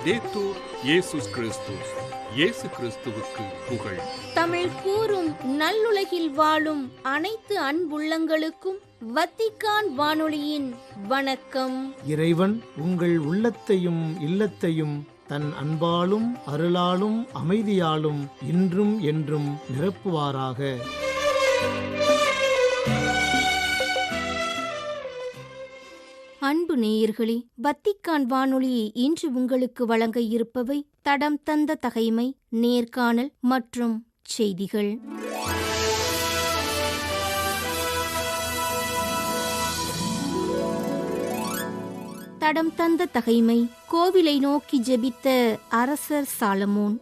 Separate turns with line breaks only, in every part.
லவ்தேத்தூர் இயேசுஸ் கிறிஸ்துஸ். இயேசு கிறிஸ்துவுக்கு புகழ்.
தமிழ் கூறும் நல்லுலகில் வாழும் அனைத்து அன்புள்ளங்களுக்கும் வத்திக்கான் வானொலியின் வணக்கம்.
இறைவன் உங்கள் உள்ளத்தையும் இல்லத்தையும் தன் அன்பாலும் அருளாலும் அமைதியாலும் இன்றும் என்றும் நிரப்புவாராக.
அன்பு நேயர்களே, வத்திக்கான் வானொலி இன்று உங்களுக்கு வழங்க இருப்பவை தடம் தந்த தகைமை, நேர்காணல் மற்றும் செய்திகள். தடம் தந்த தகைமை. கோவிலை நோக்கி ஜெபித்த அரசர் சாலமோன்.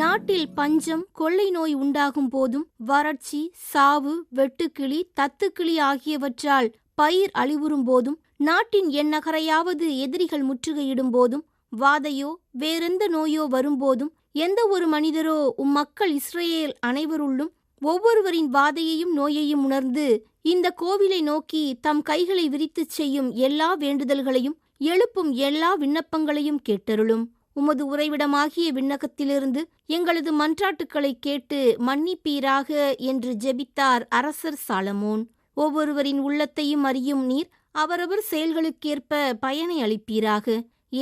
நாட்டில் பஞ்சம், கொள்ளை நோய் உண்டாகும் போதும், வறட்சி, சாவு, வெட்டுக்கிளி, தத்துக்கிளி ஆகியவற்றால் பயிர் அழிவுறும் போதும், நாட்டின் எந்நகரையாவது எதிரிகள் முற்றுகையிடும் போதும், வாதையோ வேறெந்த நோயோ வரும்போதும், எந்த ஒரு மனிதரோ மக்கள் இஸ்ரேல் அனைவருள்ளும் ஒவ்வொருவரின் வாதையையும் நோயையும் உணர்ந்து இந்த கோவிலை நோக்கி தம் கைகளை விரித்துச் செய்யும் எல்லா வேண்டுதல்களையும் எழுப்பும் எல்லா விண்ணப்பங்களையும் கேட்டருளும். உமது உறைவிடமாகிய விண்ணகத்திலிருந்து எங்களது மன்றாட்டுக்களை கேட்டு மன்னிப்பீராக என்று ஜெபித்தார் அரசர் சாலமோன். ஒவ்வொருவரின் உள்ளத்தையும் அறியும் நீர் அவரவர் செயல்களுக்கேற்ப பயனை அளிப்பீராக.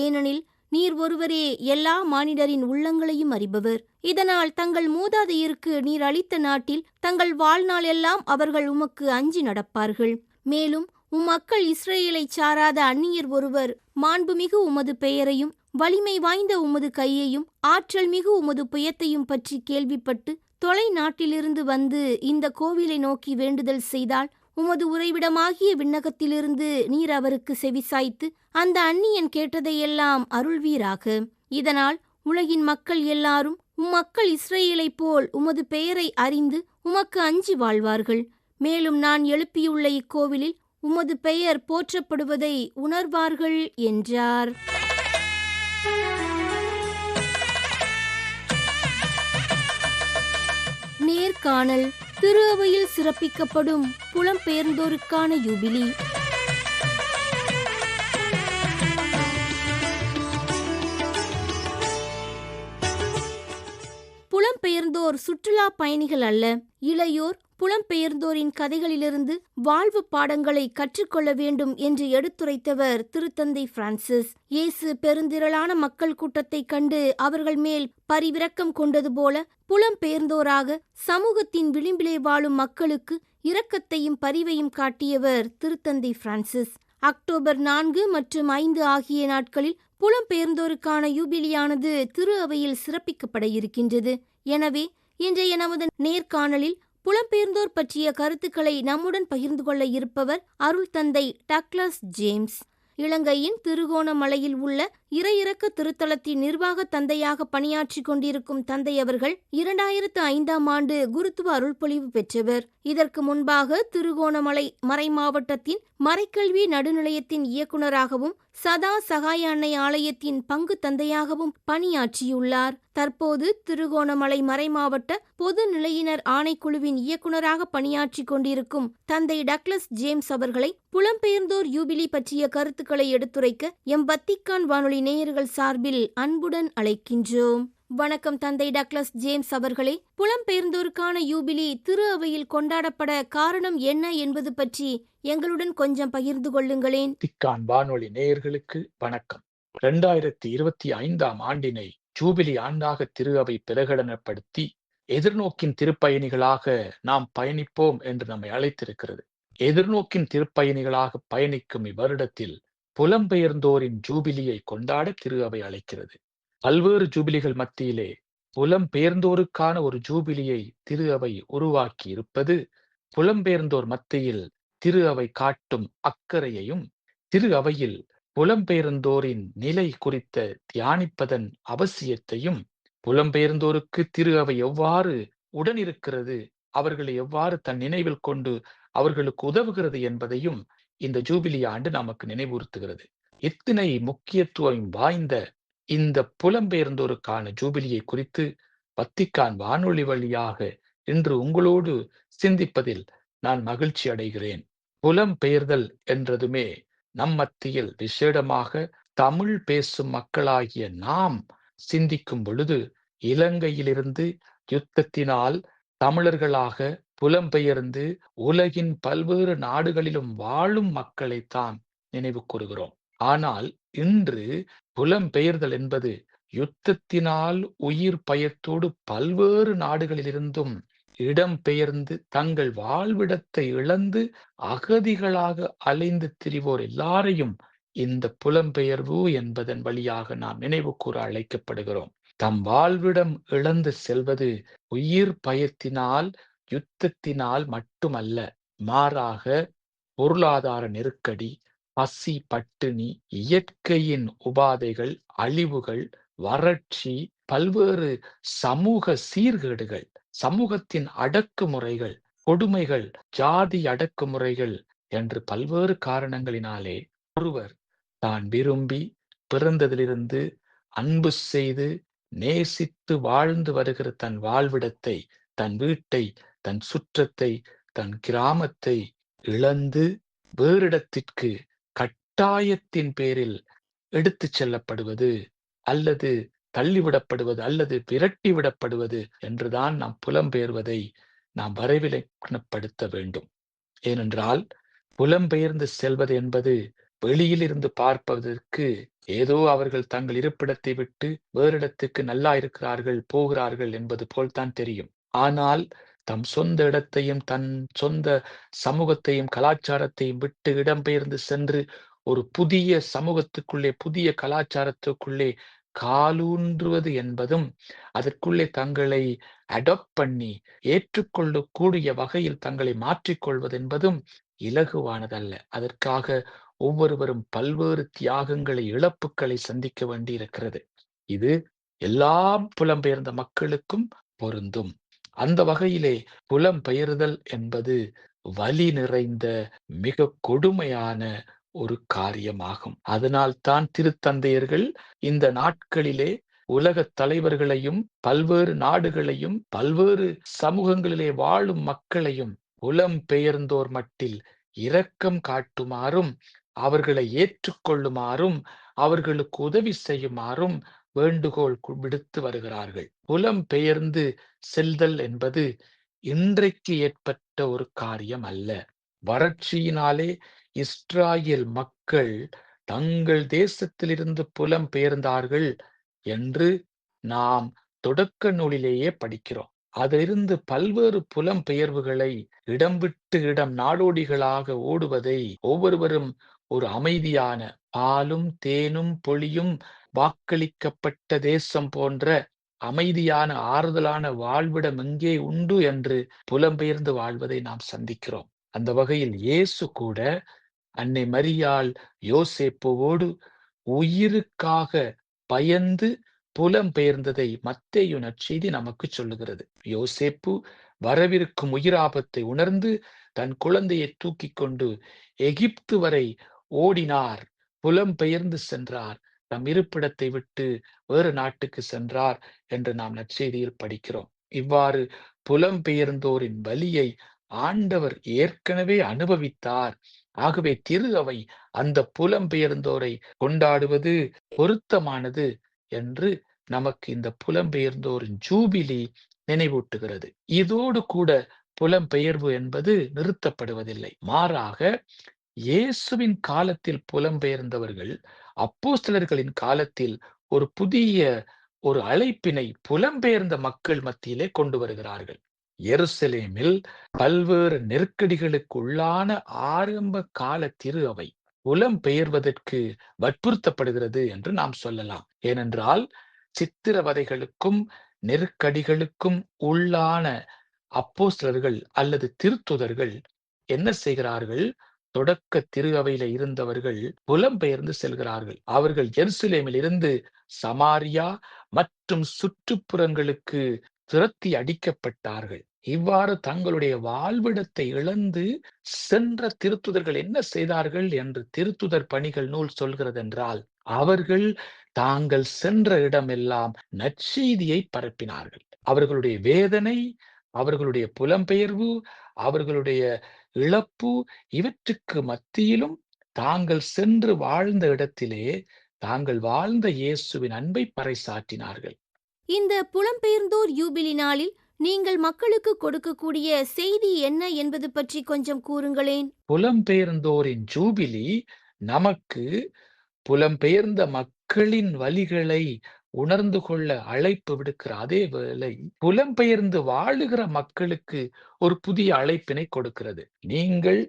ஏனெனில் நீர் ஒருவரே எல்லா மானிடரின் உள்ளங்களையும் அறிபவர். இதனால் தங்கள் மூதாதையருக்கு நீர் அளித்த நாட்டில் தங்கள் வாழ்நாள் எல்லாம் அவர்கள் உமக்கு அஞ்சி நடப்பார்கள். மேலும் மக்கள் இஸ்ரேலை சாராத அந்நியர் ஒருவர் மாண்புமிகு உமது பெயரையும் வலிமை வாய்ந்த உமது கையையும் ஆற்றல் மிகு உமது புயத்தையும் பற்றி கேள்விப்பட்டு தொலை நாட்டிலிருந்து வந்து இந்த கோவிலை நோக்கி வேண்டுதல் செய்தால் உமது உறைவிடமாகிய விண்ணகத்திலிருந்து நீர் அவருக்கு செவிசாய்த்து அந்த அந்நியன் கேட்டதையெல்லாம் அருள்வீராக. இதனால் உலகின் மக்கள் எல்லாரும் மக்கள் இஸ்ரேலைப் போல் உமது பெயரை அறிந்து உமக்கு அஞ்சி வாழ்வார்கள். மேலும் நான் எழுப்பியுள்ள இக்கோவிலில் உமது பெயர் போற்றப்படுவதை உணர்வார்கள் என்றார். நேர்காணல். திரு அவையில் சிறப்பிக்கப்படும் புலம்பெயர்ந்தோருக்கான யூபிலி. புலம்பெயர்ந்தோர் சுற்றுலா பயணிகள் அல்ல. இளையோர் புலம்பெயர்ந்தோரின் கதைகளிலிருந்து வாழ்வு பாடங்களை கற்றுக்கொள்ள வேண்டும் என்று எடுத்துரைத்தவர் திருத்தந்தை பிரான்சிஸ். இயேசு பெருந்திரளான மக்கள் கூட்டத்தை கண்டு அவர்கள் மேல் பரிவிரக்கம் கொண்டது போல புலம்பெயர்ந்தோராக சமூகத்தின் விளிம்பிலே வாழும் மக்களுக்கு இரக்கத்தையும் பரிவையும் காட்டியவர் திருத்தந்தை பிரான்சிஸ். அக்டோபர் 4 மற்றும் 5 ஆகிய நாட்களில் புலம்பெயர்ந்தோருக்கான யூபிலியானது திரு அவையில் சிறப்பிக்கப்பட இருக்கின்றது. எனவே இன்றைய நமது நேர்காணலில் புலம்பெயர்ந்தோர் பற்றிய கருத்துக்களை நம்முடன் பகிர்ந்து கொள்ள இருப்பவர் அருள் தந்தை டக்ளஸ் ஜேம்ஸ். இலங்கையின் திருகோணமலையில் உள்ள இறையிறக்க திருத்தலத்தின் நிர்வாக தந்தையாக பணியாற்றி கொண்டிருக்கும் தந்தை அவர்கள் 2005ஆம் ஆண்டு குருத்துவ அருள்பொழிவு பெற்றவர். இதற்கு முன்பாக திருகோணமலை மறைமாவட்டத்தின் மறைக்கல்வி நடுநிலையத்தின் இயக்குநராகவும் சதா சகாய அன்னை ஆலயத்தின் பங்கு தந்தையாகவும் பணியாற்றியுள்ளார். தற்போது திருகோணமலை மறைமாவட்ட பொது நிலையினர் ஆணைக்குழுவின் இயக்குநராக பணியாற்றி கொண்டிருக்கும் தந்தை டக்ளஸ் ஜேம்ஸ் அவர்களை புலம்பெயர்ந்தோர் யூபிலி பற்றிய கருத்துக்களை எடுத்துரைக்க எம் வத்திக்கான் வானொலி நேயர்கள் சார்பில் அன்புடன் அழைக்கின்றோம். வணக்கம் தந்தை டக்ளஸ் ஜேம்ஸ் அவர்களே. புலம்பெயர்ந்தோருக்கான யூபிலி திரு அவையில் கொண்டாடப்பட காரணம் என்ன என்பது பற்றி எங்களுடன் கொஞ்சம் பகிர்ந்து கொள்ளுங்களேன்.
வத்திக்கான் வானொலி நேயர்களுக்கு வணக்கம். 2025ஆம் ஆண்டினை ஜூபிலி ஆண்டாக திரு அவை பிரகடனப்படுத்தி எதிர்நோக்கின் திருப்பயணிகளாக நாம் பயணிப்போம் என்று நம்மை அழைத்திருக்கிறது. எதிர்நோக்கின் திருப்பயணிகளாக பயணிக்கும் இவ்வருடத்தில் புலம்பெயர்ந்தோரின் ஜூபிலியை கொண்டாட திரு அவை அழைக்கிறது. பல்வேறு ஜூபிலிகள் மத்தியிலே புலம்பெயர்ந்தோருக்கான ஒரு ஜூபிலியை திரு அவை உருவாக்கி இருப்பது புலம்பெயர்ந்தோர் மத்தியில் திரு அவை காட்டும் அக்கறையையும் திரு அவையில் புலம்பெயர்ந்தோரின் நிலை குறித்த தியானிப்பதன் அவசியத்தையும், புலம்பெயர்ந்தோருக்கு திரு அவை எவ்வாறு உடனிருக்கிறது, அவர்களை எவ்வாறு தன் நினைவில் கொண்டு அவர்களுக்கு உதவுகிறது என்பதையும் இந்த ஜூபிலி ஆண்டு நமக்கு நினைவுறுத்துகிறது. இத்தனை முக்கியத்துவம் வாய்ந்த இந்த புலம்பெயர்ந்தோருக்கான ஜூபிலியை குறித்து வத்திக்கான் வானொலி வழியாக இன்று உங்களோடு சிந்திப்பதில் நான் மகிழ்ச்சி அடைகிறேன். புலம்பெயர்தல் என்றதுமே நம் மத்தியில் விசேடமாக தமிழ் பேசும் மக்களாகிய நாம் சிந்திக்கும் பொழுது, இலங்கையிலிருந்து யுத்தத்தினால் தமிழர்களாக புலம்பெயர்ந்து உலகின் பல்வேறு நாடுகளிலும் வாழும் மக்களைத்தான் நினைவு கூறுகிறோம். ஆனால் இன்று புலம்பெயர்தல் என்பது யுத்தத்தினால் உயிர் பயத்தோடு பல்வேறு நாடுகளிலிருந்தும் இடம்பெயர்ந்து தங்கள் வாழ்விடத்தை இழந்து அகதிகளாக அலைந்து திரிவோர் எல்லாரையும் இந்த புலம்பெயர்வு என்பதன் வழியாக நாம் நினைவு கூற அழைக்கப்படுகிறோம். தம் வாழ்விடம் இழந்து செல்வது உயிர் பயத்தினால், யுத்தத்தினால் மட்டுமல்ல, மாறாக பொருளாதார நெருக்கடி, பசி, பட்டினி, இயற்கையின் உபாதைகள், அழிவுகள், வறட்சி, பல்வேறு சமூக சீர்கேடுகள், சமூகத்தின் அடக்குமுறைகள், கொடுமைகள், ஜாதி அடக்குமுறைகள் என்று பல்வேறு காரணங்களினாலே ஒருவர் தான் விரும்பி பிறந்ததிலிருந்து அன்பு செய்து நேசித்து வாழ்ந்து வருகிற தன் வாழ்விடத்தை, தன் வீட்டை, தன் சுற்றத்தை, தன் கிராமத்தை இழந்து வேறிடத்திற்கு கட்டாயத்தின் பேரில் எடுத்துச் செல்லப்படுவது அல்லது தள்ளிவிடப்படுவது அல்லது விரட்டி விடப்படுவது என்றுதான் நாம் புலம்பெயர்வதை நாம் வரைவிலக்கணப்படுத்த வேண்டும். ஏனென்றால் புலம்பெயர்ந்து செல்வது என்பது வெளியில் இருந்து பார்ப்பதற்கு ஏதோ அவர்கள் தங்கள் இருப்பிடத்தை விட்டு வேறிடத்துக்கு நல்லா இருக்கிறார்கள், போகிறார்கள் என்பது போல்தான் தெரியும். ஆனால் தம் சொந்த இடத்தையும் தன் சொந்த சமூகத்தையும் கலாச்சாரத்தையும் விட்டு இடம்பெயர்ந்து சென்று ஒரு புதிய சமூகத்துக்குள்ளே, புதிய கலாச்சாரத்துக்குள்ளே காலூன்றுவது என்பதும், அதற்குள்ளே தங்களை அடாப்ட் பண்ணி ஏற்றுக்கொள்ளக்கூடிய வகையில் தங்களை மாற்றிக்கொள்வது என்பதும் இலகுவானதல்ல. அதற்காக ஒவ்வொருவரும் பல்வேறு தியாகங்களை, இழப்புகளை சந்திக்க வேண்டி இருக்கிறது. இது எல்லா புலம்பெயர்ந்த மக்களுக்கும் பொருந்தும். அந்த வகையிலே புலம்பெயர்தல் என்பது வலி நிறைந்த மிக கொடுமையான ஒரு காரியமாகும். அதனால்தான் திருத்தந்தையர்கள் இந்த நாட்களிலே உலகத் தலைவர்களையும், பல்வேறு நாடுகளையும், பல்வேறு சமூகங்களிலே வாழும் மக்களையும் புலம்பெயர்ந்தோர் மட்டில் இரக்கம் காட்டுமாறும், அவர்களை ஏற்றுக்கொள்ளுமாறும், அவர்களுக்கு உதவி செய்யுமாறும் வேண்டுகோள் விடுத்து வருகிறார்கள். புலம்பெயர்ந்து செல்தல் என்பது இன்றைக்கு ஏற்பட்ட ஒரு காரியம் அல்ல. வறட்சியினாலே இஸ்ராயேல் மக்கள் தங்கள் தேசத்திலிருந்து புலம்பெயர்ந்தார்கள் என்று நாம் தொடக்க நூலிலேயே படிக்கிறோம். அதிலிருந்து பல்வேறு புலம்பெயர்வுகளை இடம் விட்டு இடம் நாடோடிகளாக ஓடுவதை ஒவ்வொருவரும் ஒரு அமைதியான பாலும் தேனும் பொழியும் வாக்களிக்கப்பட்ட தேசம் போன்ற அமைதியான ஆறுதலான வாழ்விடம் எங்கே உண்டு என்று புலம்பெயர்ந்து வாழ்வதை நாம் சந்திக்கிறோம். அந்த வகையில் இயேசு கூட அன்னை மரியாள் யோசேப்புவோடு உயிருக்காக பயந்து புலம்பெயர்ந்ததை மத்தேயு நற்செய்தி நமக்கு சொல்லுகிறது. யோசேப்பு வரவிருக்கும் உயிராபத்தை உணர்ந்து தன் குழந்தையை தூக்கி கொண்டு எகிப்து வரை ஓடினார், புலம்பெயர்ந்து சென்றார், தம் இருப்பிடத்தை விட்டு வேறு நாட்டுக்கு சென்றார் என்று நாம் நற்செய்தியில் படிக்கிறோம். இவ்வாறு புலம்பெயர்ந்தோரின் வலியை ஆண்டவர் ஏற்கனவே அனுபவித்தார். ஆகவே திரு அவை அந்த புலம்பெயர்ந்தோரை கொண்டாடுவது பொருத்தமானது என்று நமக்கு இந்த புலம்பெயர்ந்தோரின் ஜூபிலி நினைவூட்டுகிறது. இதோடு கூட புலம்பெயர்வு என்பது நிறுத்தப்படுவதில்லை. மாறாக இயேசுவின் காலத்தில் புலம்பெயர்ந்தவர்கள் அப்போஸ்தலர்களின் காலத்தில் ஒரு புதிய ஒரு அழைப்பினை புலம்பெயர்ந்த மக்கள் மத்தியிலே கொண்டு வருகிறார்கள். எருசலேமில் பல்வேறு நெருக்கடிகளுக்கு உள்ளான ஆரம்ப கால திரு அவை புலம்பெயர்வதற்கு வற்புறுத்தப்படுகிறது என்று நாம் சொல்லலாம். ஏனென்றால் சித்திரவதைகளுக்கும் நெருக்கடிகளுக்கும் உள்ளான அப்போஸ்தலர்கள் அல்லது திருத்துதர்கள் என்ன செய்கிறார்கள்? தொடக்க திரு அவையில இருந்தவர்கள் புலம்பெயர்ந்து செல்கிறார்கள். அவர்கள் எருசலேமில் இருந்து சமாரியா மற்றும் சுற்றுப்புறங்களுக்கு துரத்தி அடிக்கப்பட்டார்கள். இவ்வாறு தங்களுடைய வாழ்விடத்தை இழந்து சென்ற திருத்துதர்கள் என்ன செய்தார்கள் என்று திருத்துதர் பணிகள் நூல் சொல்கிறது என்றால், அவர்கள் தாங்கள் சென்ற இடமெல்லாம் நற்செய்தியை பரப்பினார்கள். அவர்களுடைய வேதனை, அவர்களுடைய புலம்பெயர்வு, அவர்களுடைய இழப்பு, இவற்றுக்கு மத்தியிலும் தாங்கள் சென்று வாழ்ந்த இடத்திலே தாங்கள் வாழ்ந்த இயேசுவின் அன்பை பறைசாற்றினார்கள்.
இந்த புலம்பெயர்ந்தோர் யூபிலி நாளில் நீங்கள் மக்களுக்கு கொடுக்கக்கூடிய செய்தி என்ன என்பது பற்றி கொஞ்சம் கூறுங்களேன்.
புலம்பெயர்ந்தோரின் ஜூபிலி நமக்கு புலம்பெயர்ந்த மக்களின் வலிகளை உணர்ந்து கொள்ள அழைப்பு விடுக்கிற அதே வேளை புலம்பெயர்ந்து வாழுகிற மக்களுக்கு ஒரு புதிய அழைப்பினை கொடுக்கிறது. நீங்கள்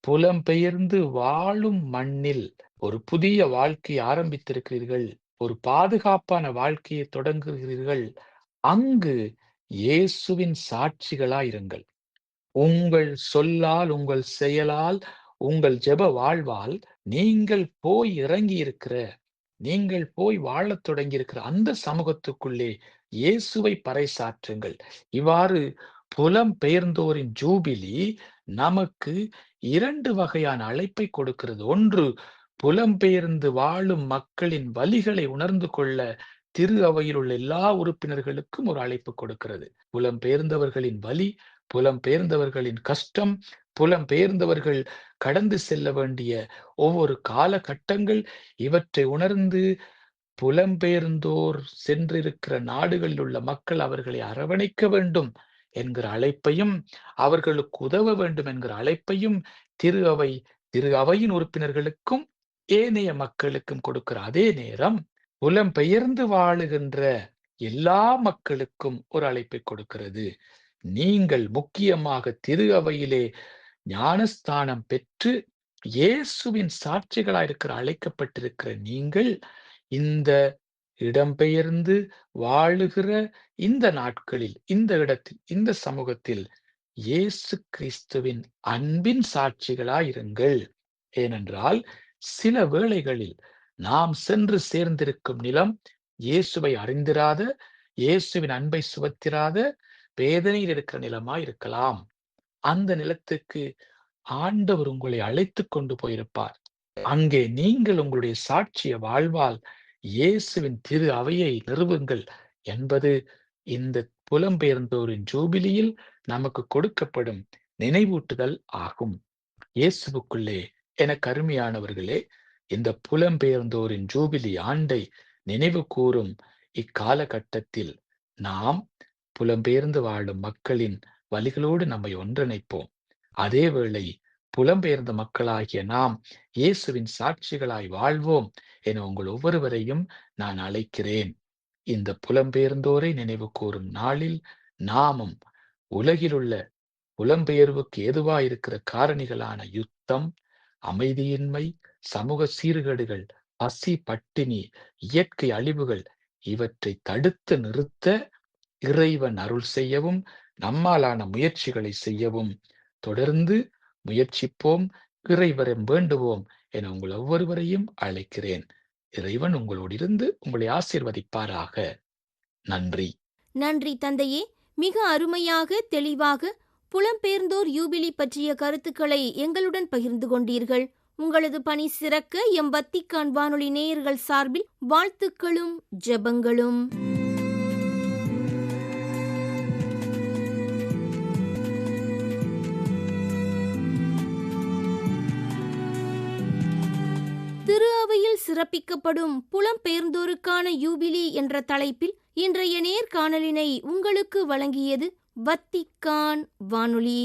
புலம்பெயர்ந்து வாழும் மண்ணில் ஒரு புதிய வாழ்க்கையை ஆரம்பித்திருக்கிறீர்கள், ஒரு பாதுகாப்பான வாழ்க்கையை தொடங்குகிறீர்கள். அங்கு இயேசுவின் சாட்சிகளாயிருங்கள். உங்கள் சொல்லால், உங்கள் செயலால், உங்கள் ஜெப வாழ்வால் நீங்கள் போய் இறங்கி இருக்கிற, நீங்கள் போய் வாழத் தொடங்கி இருக்கிற அந்த சமூகத்துக்குள்ளே இயேசுவை பறைசாற்றுங்கள். இவ்வாறு புலம்பெயர்ந்தோரின் ஜூபிலி நமக்கு 2 வகையான அழைப்பை கொடுக்கிறது. ஒன்று, புலம்பெயர்ந்து வாழும் மக்களின் வலிகளை உணர்ந்து கொள்ள திரு அவையில் உள்ள எல்லா உறுப்பினர்களுக்கும் ஒரு அழைப்பு கொடுக்கிறது. புலம்பெயர்ந்தவர்களின் வலி, புலம்பெயர்ந்தவர்களின் கஷ்டம், புலம்பெயர்ந்தவர்கள் கடந்து செல்ல வேண்டிய ஒவ்வொரு காலகட்டங்கள், இவற்றை உணர்ந்து புலம்பெயர்ந்தோர் சென்றிருக்கிற நாடுகளில் உள்ள மக்கள் அவர்களை அரவணைக்க வேண்டும் என்கிற அழைப்பையும், அவர்களுக்கு உதவ வேண்டும் என்கிற அழைப்பையும் திரு அவையின் உறுப்பினர்களுக்கும் ஏனைய மக்களுக்கும் கொடுக்கிற அதே நேரம் புலம்பெயர்ந்து வாழுகின்ற எல்லா மக்களுக்கும் ஒரு அழைப்பை கொடுக்கிறது. நீங்கள் முக்கியமாக திரு அவையிலே ஞானஸ்தானம் பெற்று இயேசுவின் சாட்சிகளாயிருக்கிற அழைக்கப்பட்டிருக்கிற நீங்கள் இந்த இடம்பெயர்ந்து வாழுகிற இந்த நாட்களில், இந்த இடத்தில், இந்த சமூகத்தில் இயேசு கிறிஸ்துவின் அன்பின் சாட்சிகளாயிருங்கள். ஏனென்றால் சில வேளைகளில் நாம் சென்று சேர்ந்திருக்கும் நிலம் இயேசுவை அறிந்திராத, இயேசுவின் அன்பை சுமத்திராத வேதனையில் இருக்கிற நிலமாய் இருக்கலாம். அந்த நிலத்துக்கு ஆண்டவர் உங்களை அழைத்துக் கொண்டு போயிருப்பார். அங்கே நீங்கள் உங்களுடைய சாட்சிய வாழ்வால் இயேசுவின் திரு அவையை நிறுவுங்கள் என்பது இந்த புலம்பெயர்ந்தோரின் ஜூபிலியில் நமக்கு கொடுக்கப்படும் நினைவூட்டுதல் ஆகும். இயேசுவுக்குள்ளே எனக்கு அருமையானவர்களே, இந்த புலம்பெயர்ந்தோரின் ஜூபிலி ஆண்டை நினைவு கூறும் இக்காலகட்டத்தில் நாம் புலம்பெயர்ந்து வாழும் மக்களின் வலிகளோடு நம்மை ஒன்றிணைப்போம். அதேவேளை புலம்பெயர்ந்த மக்களாகிய நாம் இயேசுவின் சாட்சிகளாய் வாழ்வோம் என உங்கள் ஒவ்வொருவரையும் நான் அழைக்கிறேன். இந்த புலம்பெயர்ந்தோரை நினைவு கூறும் நாளில் நாமும் உலகிலுள்ள புலம்பெயர்வுக்கு ஏதுவாயிருக்கிற காரணிகளான யுத்தம், அமைதியின்மை, சமூக சீர்கேடுகள், பசி, பட்டினி, இயற்கை அழிவுகள் இவற்றை தடுத்து நிறுத்த இறைவன் அருள் செய்யவும், நம்மாலான முயற்சிகளை செய்யவும் தொடர்ந்து முயற்சிப்போம், இறைவரம் வேண்டுவோம் என உங்கள் ஒவ்வொருவரையும் அழைக்கிறேன். இறைவன் உங்களோடு இருந்து உங்களை ஆசீர்வதிப்பாராக. நன்றி.
நன்றி தந்தையே. மிக அருமையாக, தெளிவாக புலம்பெயர்ந்தோர் யூபிலி பற்றிய கருத்துக்களை எங்களுடன் பகிர்ந்து கொண்டீர்கள். உங்களது பணி சிறக்க எம் வத்திக்கான் வானொலி நேயர்கள் சார்பில் வாழ்த்துக்களும் ஜெபங்களும். திரு அவையில் சிறப்பிக்கப்படும் புலம்பெயர்ந்தோருக்கான யூபிலி என்ற தலைப்பில் இன்றைய நேர்காணலினை உங்களுக்கு வழங்கியது வத்திக்கான் வானொலி.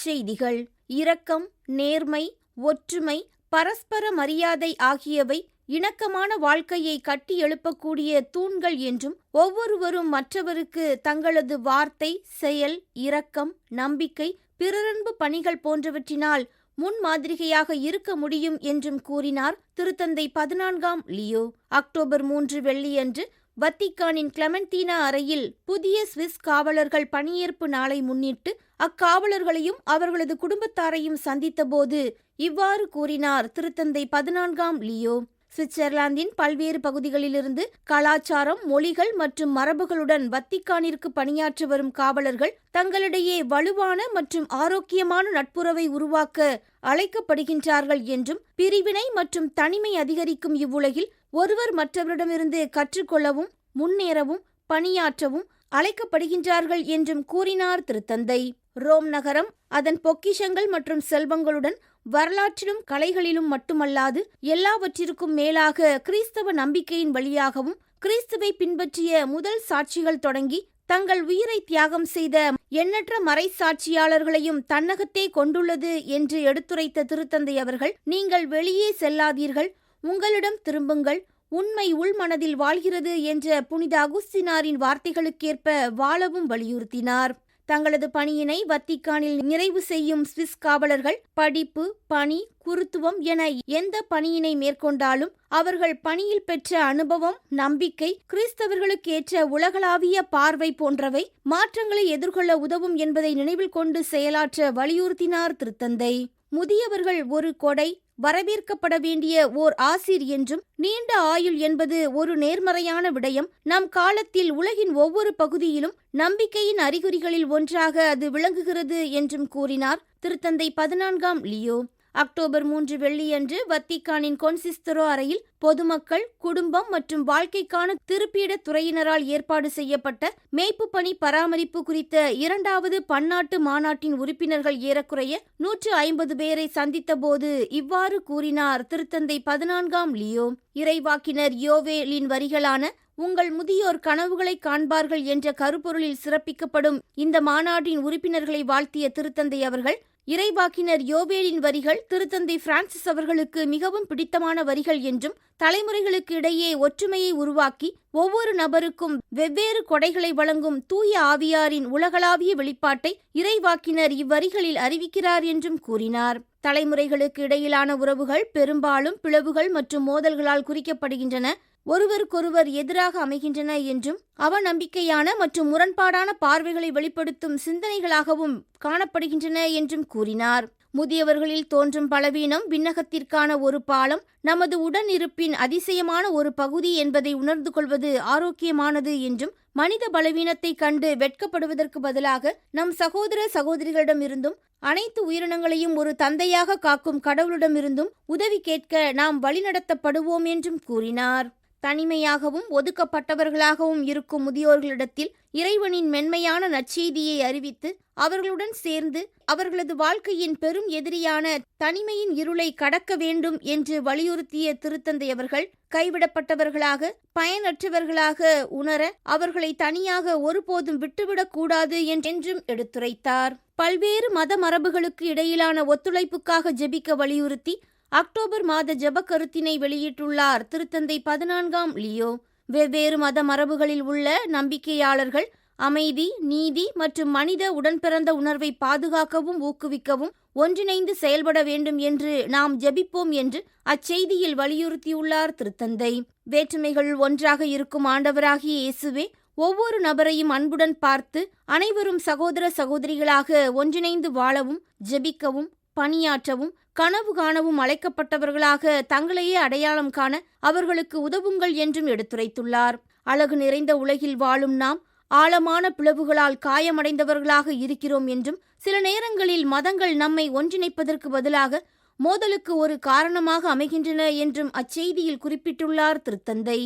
செய்திகள். இரக்கம், நேர்மை, ஒற்றுமை, பரஸ்பர மரியாதை ஆகியவை இணக்கமான வாழ்க்கையை கட்டி எழுப்பக்கூடிய தூண்கள் என்றும், ஒவ்வொருவரும் மற்றவருக்கு தங்களது வார்த்தை, செயல், இரக்கம், நம்பிக்கை, பிறரன்பு பணிகள் போன்றவற்றினால் முன்மாதிரிகையாக இருக்க முடியும் என்றும் கூறினார் திருத்தந்தை 14ஆம் லியோ. அக்டோபர் 3 வெள்ளியன்று வத்திக்கானின் கிளெமெண்டீனா அறையில் புதிய சுவிஸ் காவலர்கள் பணியேற்பு நாளை முன்னிட்டு அக்காவலர்களையும் அவர்களது குடும்பத்தாரையும் சந்தித்தபோது இவ்வாறு கூறினார் திருத்தந்தை 14ஆம் லியோ. சுவிட்சர்லாந்தின் பல்வேறு பகுதிகளிலிருந்து கலாச்சாரம், மொழிகள் மற்றும் மரபுகளுடன் வத்திக்கானிற்கு பணியாற்றி வரும் காவலர்கள் தங்களிடையே வலுவான மற்றும் ஆரோக்கியமான நட்புறவை உருவாக்க அழைக்கப்படுகின்றார்கள் என்றும், பிரிவினை மற்றும் தனிமை அதிகரிக்கும் இவ்வுலகில் ஒருவர் மற்றவரிடமிருந்து கற்றுக்கொள்ளவும் முன்னேறவும் பணியாற்றவும் அழைக்கப்படுகின்றார்கள் என்றும் கூறினார் திருத்தந்தை. ரோம் நகரம் அதன் பொக்கிஷங்கள் மற்றும் செல்வங்களுடன் வரலாற்றிலும் கலைகளிலும் மட்டுமல்லாது எல்லாவற்றிற்கும் மேலாக கிறிஸ்தவ நம்பிக்கையின் வழியாகவும் கிறிஸ்துவை பின்பற்றிய முதல் சாட்சிகள் தொடங்கி தங்கள் உயிரை தியாகம் செய்த எண்ணற்ற மறைசாட்சியாளர்களையும் தன்னகத்தே கொண்டுள்ளது என்று எடுத்துரைத்த திருத்தந்தை அவர்கள், நீங்கள் வெளியே செல்லாதீர்கள், உங்களிடம் திரும்புங்கள், உண்மை உள்மனதில் வாழ்கிறது என்ற புனித அகுஸ்தினாரின் வார்த்தைகளுக்கேற்ப வாழவும் வலியுறுத்தினார். தங்களது பணியினை வத்திக்கானில் நிறைவு செய்யும் சுவிஸ் காவலர்கள் படிப்பு, பணி, குருத்துவம் என எந்த பணியினை மேற்கொண்டாலும் அவர்கள் பணியில் பெற்ற அனுபவம், நம்பிக்கை, கிறிஸ்தவர்களுக்கு ஏற்ற உலகளாவிய பார்வை போன்றவை மாற்றங்களை எதிர்கொள்ள உதவும் என்பதை நினைவில் கொண்டு செயலாற்ற வலியுறுத்தினார் திருத்தந்தை. முதியவர்கள் ஒரு கொடை, வரவேற்கப்பட வேண்டிய ஓர் ஆசிர் என்றும், நீண்ட ஆயுள் என்பது ஒரு நேர்மறையான விடயம். நம் காலத்தில் உலகின் ஒவ்வொரு பகுதியிலும் நம்பிக்கையின் அறிகுறிகளில் ஒன்றாக அது விளங்குகிறது என்றும் கூறினார் திருத்தந்தை 14ஆம் லியோ. அக்டோபர் 3 வெள்ளியன்று வத்திக்கானின் கொன்சிஸ்தரோ அறையில் பொதுமக்கள், குடும்பம் மற்றும் வாழ்க்கைக்கான திருப்பீட துறையினரால் ஏற்பாடு செய்யப்பட்ட மேய்ப்பு பணி பராமரிப்பு குறித்த 2வது பன்னாட்டு மாநாட்டின் உறுப்பினர்கள் ஏறக்குறைய 150 பேரை சந்தித்தபோது இவ்வாறு கூறினார் திருத்தந்தை 14ஆம் லியோ. இறைவாக்கினர் யோவேலின் வரிகளான உங்கள் முதியோர் கனவுகளை காண்பார்கள் என்ற கருப்பொருளில் சிறப்பிக்கப்படும் இந்த மாநாட்டின் உறுப்பினர்களை வாழ்த்திய திருத்தந்தை அவர்கள், இறைவாக்கினர் யோவேலின் வரிகள் திருத்தந்தை பிரான்சிஸ் அவர்களுக்கு மிகவும் பிடித்தமான வரிகள் என்றும், தலைமுறைகளுக்கு இடையே ஒற்றுமையை உருவாக்கி ஒவ்வொரு நபருக்கும் வெவ்வேறு கொடைகளை வழங்கும் தூய ஆவியாரின் உலகளாவிய வெளிப்பாட்டை இறைவாக்கினர் இவ்வரிகளில் அறிவிக்கிறார் என்றும் கூறினார். தலைமுறைகளுக்கு இடையிலான உறவுகள் பெரும்பாலும் பிளவுகள் மற்றும் மோதல்களால் குறிக்கப்படுகின்றன, ஒருவருக்கொருவர் எதிராக அமைகின்றன என்றும், அவநம்பிக்கையான மற்றும் முரண்பாடான பார்வைகளை வெளிப்படுத்தும் சிந்தனைகளாகவும் காணப்படுகின்றன என்றும் கூறினார். முதியவர்களில் தோன்றும் பலவீனம் விண்ணகத்திற்கான ஒரு பாலம், நமது உடனிருப்பின் அதிசயமான ஒரு பகுதி என்பதை உணர்ந்து கொள்வது ஆரோக்கியமானது என்றும், மனித பலவீனத்தை கண்டு வெட்கப்படுவதற்கு பதிலாக நம் சகோதர சகோதரிகளிடமிருந்தும் அனைத்து உயிரினங்களையும் ஒரு தந்தையாக காக்கும் கடவுளிடமிருந்தும் உதவி கேட்க நாம் வழிநடத்தப்படுவோம் என்றும் கூறினார். தனிமையாகவும் ஒதுக்கப்பட்டவர்களாகவும் இருக்கும் முதியோர்களிடத்தில் இறைவனின் மென்மையான நற்செய்தியை அறிவித்து அவர்களுடன் சேர்ந்து அவர்களது வாழ்க்கையின் பெரும் எதிரியான தனிமையின் இருளை கடக்க வேண்டும் என்று வலியுறுத்திய திருத்தந்தை அவர்கள், கைவிடப்பட்டவர்களாக, பயனற்றவர்களாக உணர அவர்களை தனியாக ஒருபோதும் விட்டுவிடக் கூடாது என்றும் எடுத்துரைத்தார். பல்வேறு மத மரபுகளுக்கு இடையிலான ஒத்துழைப்புக்காக ஜெபிக்க வலியுறுத்தி அக்டோபர் மாத ஜெப கருத்தினை வெளியிட்டுள்ளார் திருத்தந்தை 14ஆம் லியோ. வெவ்வேறு மத மரபுகளில் உள்ள நம்பிக்கையாளர்கள் அமைதி, நீதி மற்றும் மனித உடன்பிறந்த உணர்வை பாதுகாக்கவும் ஊக்குவிக்கவும் ஒன்றிணைந்து செயல்பட வேண்டும் என்று நாம் ஜெபிப்போம் என்று அச்செய்தியில் வலியுறுத்தியுள்ளார் திருத்தந்தை. வேற்றுமைகள் ஒன்றாக இருக்கும் ஆண்டவராகிய இயேசுவே ஒவ்வொரு நபரையும் அன்புடன் பார்த்து அனைவரும் சகோதர சகோதரிகளாக ஒன்றிணைந்து வாழவும், ஜெபிக்கவும், பணியாற்றவும், கனவு காணவும் அழைக்கப்பட்டவர்களாக தங்களையே அடையாளம் காண அவர்களுக்கு உதவுங்கள் என்றும் எடுத்துரைத்துள்ளார். அழகு நிறைந்த உலகில் வாழும் நாம் ஆழமான பிளவுகளால் காயமடைந்தவர்களாக இருக்கிறோம் என்றும், சில நேரங்களில் மதங்கள் நம்மை ஒன்றிணைப்பதற்கு பதிலாக மோதலுக்கு ஒரு காரணமாக அமைகின்றன என்றும் அச்செய்தியில் குறிப்பிட்டுள்ளார் திருத்தந்தை.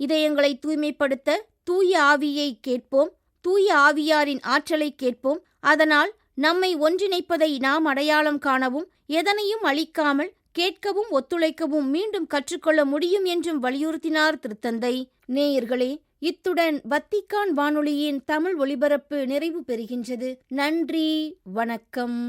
இதயங்களை தூய்மைப்படுத்த தூய ஆவியை கேட்போம், தூய ஆவியாரின் ஆற்றலை கேட்போம். அதனால் நம்மை ஒன்றிணைப்பதை நாம் அடையாளம் காணவும், எதனையும் அழிக்காமல் கேட்கவும் ஒத்துழைக்கவும் மீண்டும் கற்றுக்கொள்ள முடியும் என்றும் வலியுறுத்தினார் திருத்தந்தை. நேயர்களே, இத்துடன் வத்திக்கான் வானொலியின் தமிழ் ஒலிபரப்பு நிறைவு பெறுகின்றது. நன்றி, வணக்கம்.